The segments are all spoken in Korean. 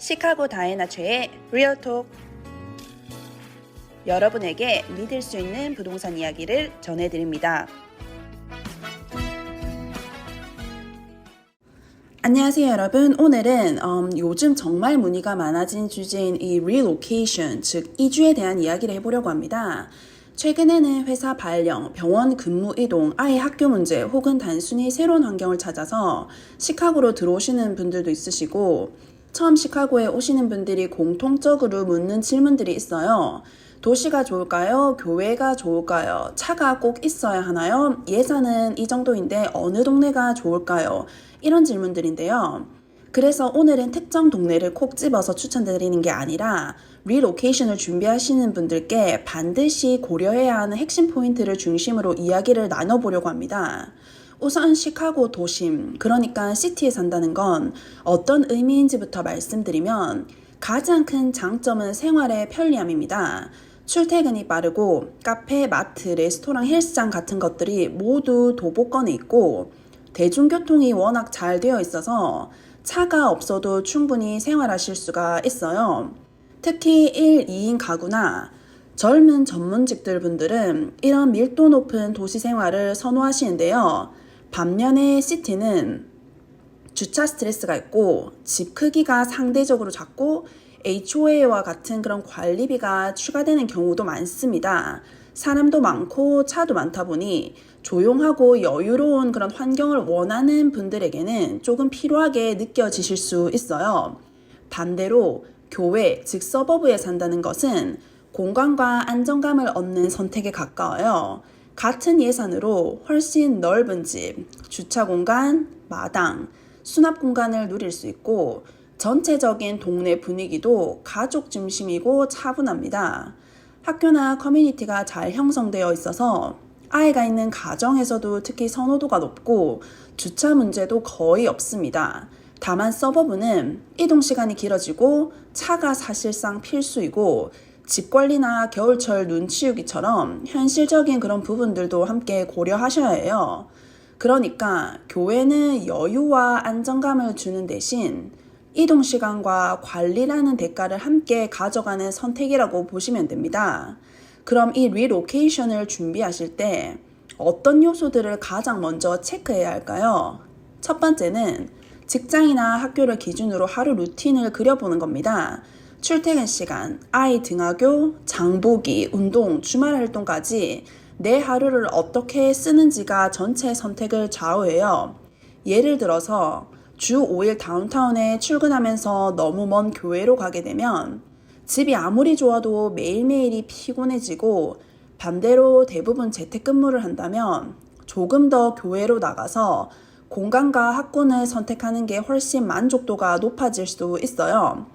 시카고 다이애나 최의 리얼톡. 여러분에게 믿을 수 있는 부동산 이야기를 전해드립니다. 안녕하세요 여러분. 오늘은 요즘 정말 문의가 많아진 주제인 이 relocation, 즉 이주에 대한 이야기를 해보려고 합니다. 최근에는 회사 발령, 병원 근무 이동, 아이 학교 문제 혹은 단순히 새로운 환경을 찾아서 시카고로 들어오시는 분들도 있으시고, 처음 시카고에 오시는 분들이 공통적으로 묻는 질문들이 있어요. 도시가 좋을까요? 교회가 좋을까요? 차가 꼭 있어야 하나요? 예산은 이 정도인데 어느 동네가 좋을까요? 이런 질문들인데요. 그래서 오늘은 특정 동네를 콕 집어서 추천드리는 게 아니라 리로케이션을 준비하시는 분들께 반드시 고려해야 하는 핵심 포인트를 중심으로 이야기를 나눠보려고 합니다. 우선 시카고 도심, 그러니까 시티에 산다는 건 어떤 의미인지부터 말씀드리면 가장 큰 장점은 생활의 편리함입니다. 출퇴근이 빠르고 카페, 마트, 레스토랑, 헬스장 같은 것들이 모두 도보권에 있고 대중교통이 워낙 잘 되어 있어서 차가 없어도 충분히 생활하실 수가 있어요. 특히 1, 2인 가구나 젊은 전문직들 분들은 이런 밀도 높은 도시 생활을 선호하시는데요. 반면에 시티는 주차 스트레스가 있고 집 크기가 상대적으로 작고 HOA와 같은 그런 관리비가 추가되는 경우도 많습니다. 사람도 많고 차도 많다 보니 조용하고 여유로운 그런 환경을 원하는 분들에게는 조금 피로하게 느껴지실 수 있어요. 반대로 교외, 즉 서버브에 산다는 것은 공간과 안정감을 얻는 선택에 가까워요. 같은 예산으로 훨씬 넓은 집, 주차 공간, 마당, 수납 공간을 누릴 수 있고 전체적인 동네 분위기도 가족 중심이고 차분합니다. 학교나 커뮤니티가 잘 형성되어 있어서 아이가 있는 가정에서도 특히 선호도가 높고 주차 문제도 거의 없습니다. 다만 서버브는 이동 시간이 길어지고 차가 사실상 필수이고 집 관리나 겨울철 눈 치우기처럼 현실적인 그런 부분들도 함께 고려하셔야 해요. 그러니까 교회는 여유와 안정감을 주는 대신 이동 시간과 관리라는 대가를 함께 가져가는 선택이라고 보시면 됩니다. 그럼 이 리로케이션을 준비하실 때 어떤 요소들을 가장 먼저 체크해야 할까요? 첫 번째는 직장이나 학교를 기준으로 하루 루틴을 그려보는 겁니다. 출퇴근 시간, 아이 등하교, 장보기, 운동, 주말 활동까지 내 하루를 어떻게 쓰는지가 전체 선택을 좌우해요. 예를 들어서 주 5일 다운타운에 출근하면서 너무 먼 교회로 가게 되면 집이 아무리 좋아도 매일매일이 피곤해지고, 반대로 대부분 재택근무를 한다면 조금 더 교회로 나가서 공간과 학군을 선택하는 게 훨씬 만족도가 높아질 수 있어요.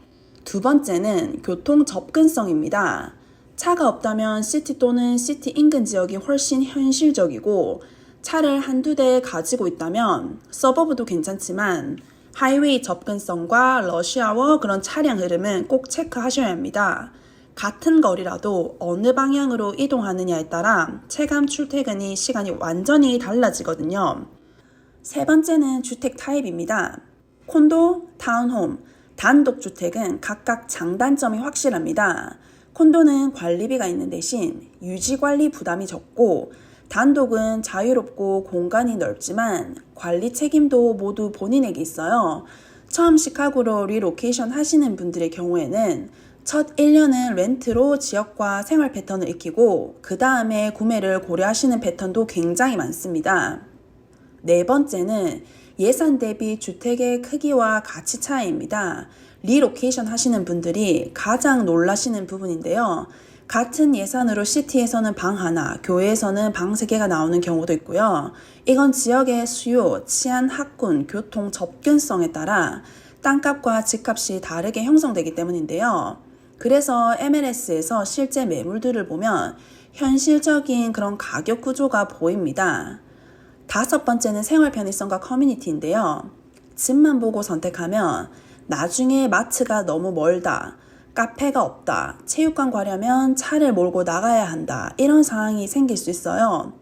두 번째는 교통 접근성입니다. 차가 없다면 시티 또는 시티 인근 지역이 훨씬 현실적이고, 차를 한두 대 가지고 있다면 서버브도 괜찮지만 하이웨이 접근성과 러시아워 그런 차량 흐름은 꼭 체크하셔야 합니다. 같은 거리라도 어느 방향으로 이동하느냐에 따라 체감 출퇴근이 시간이 완전히 달라지거든요. 세 번째는 주택 타입입니다. 콘도, 타운홈, 단독주택은 각각 장단점이 확실합니다. 콘도는 관리비가 있는 대신 유지관리 부담이 적고, 단독은 자유롭고 공간이 넓지만 관리 책임도 모두 본인에게 있어요. 처음 시카고로 리로케이션 하시는 분들의 경우에는 첫 1년은 렌트로 지역과 생활 패턴을 익히고 그 다음에 구매를 고려하시는 패턴도 굉장히 많습니다. 네 번째는 예산 대비 주택의 크기와 가치 차이입니다. 리로케이션 하시는 분들이 가장 놀라시는 부분인데요. 같은 예산으로 시티에서는 방 하나, 교외에서는 방 3개가 나오는 경우도 있고요. 이건 지역의 수요, 치안, 학군, 교통, 접근성에 따라 땅값과 집값이 다르게 형성되기 때문인데요. 그래서 MLS에서 실제 매물들을 보면 현실적인 그런 가격 구조가 보입니다. 다섯 번째는 생활 편의성과 커뮤니티인데요. 집만 보고 선택하면 나중에 마트가 너무 멀다, 카페가 없다, 체육관 가려면 차를 몰고 나가야 한다, 이런 상황이 생길 수 있어요.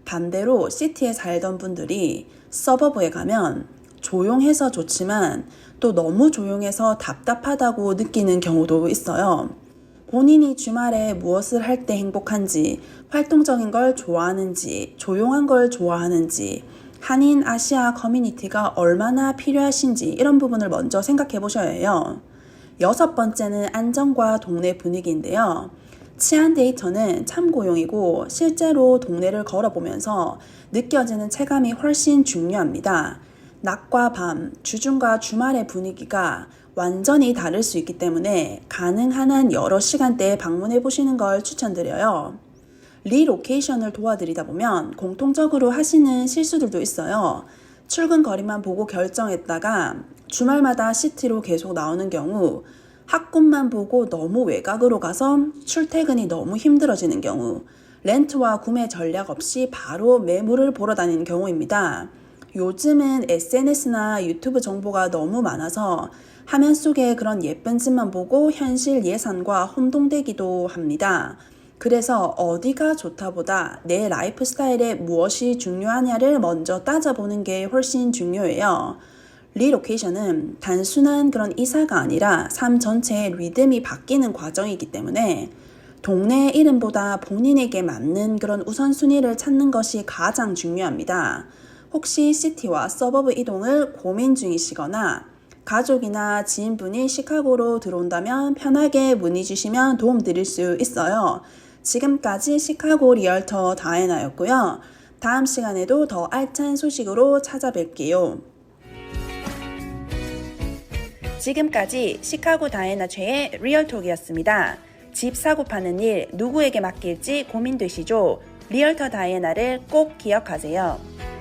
반대로 시티에 살던 분들이 서버브에 가면 조용해서 좋지만 또 너무 조용해서 답답하다고 느끼는 경우도 있어요. 본인이 주말에 무엇을 할 때 행복한지, 활동적인 걸 좋아하는지, 조용한 걸 좋아하는지, 한인 아시아 커뮤니티가 얼마나 필요하신지 이런 부분을 먼저 생각해 보셔야 해요. 6번째는 안정과 동네 분위기인데요. 치안 데이터는 참고용이고 실제로 동네를 걸어보면서 느껴지는 체감이 훨씬 중요합니다. 낮과 밤, 주중과 주말의 분위기가 완전히 다를 수 있기 때문에 가능한 한 여러 시간대에 방문해 보시는 걸 추천드려요. 리로케이션을 도와드리다 보면 공통적으로 하시는 실수들도 있어요. 출근 거리만 보고 결정했다가 주말마다 시티로 계속 나오는 경우, 학군만 보고 너무 외곽으로 가서 출퇴근이 너무 힘들어지는 경우, 렌트와 구매 전략 없이 바로 매물을 보러 다니는 경우입니다. 요즘은 SNS나 유튜브 정보가 너무 많아서 화면 속에 그런 예쁜 집만 보고 현실 예산과 혼동되기도 합니다. 그래서 어디가 좋다보다 내 라이프 스타일에 무엇이 중요하냐를 먼저 따져보는 게 훨씬 중요해요. 리로케이션은 단순한 그런 이사가 아니라 삶 전체의 리듬이 바뀌는 과정이기 때문에 동네 이름보다 본인에게 맞는 그런 우선순위를 찾는 것이 가장 중요합니다. 혹시 시티와 서버브 이동을 고민 중이시거나 가족이나 지인분이 시카고로 들어온다면 편하게 문의 주시면 도움 드릴 수 있어요. 지금까지 시카고 리얼터 다혜나였고요. 다음 시간에도 더 알찬 소식으로 찾아뵐게요. 지금까지 시카고 다혜나 최의 리얼톡이었습니다. 집 사고 파는 일 누구에게 맡길지 고민되시죠? 리얼터 다혜나를 꼭 기억하세요.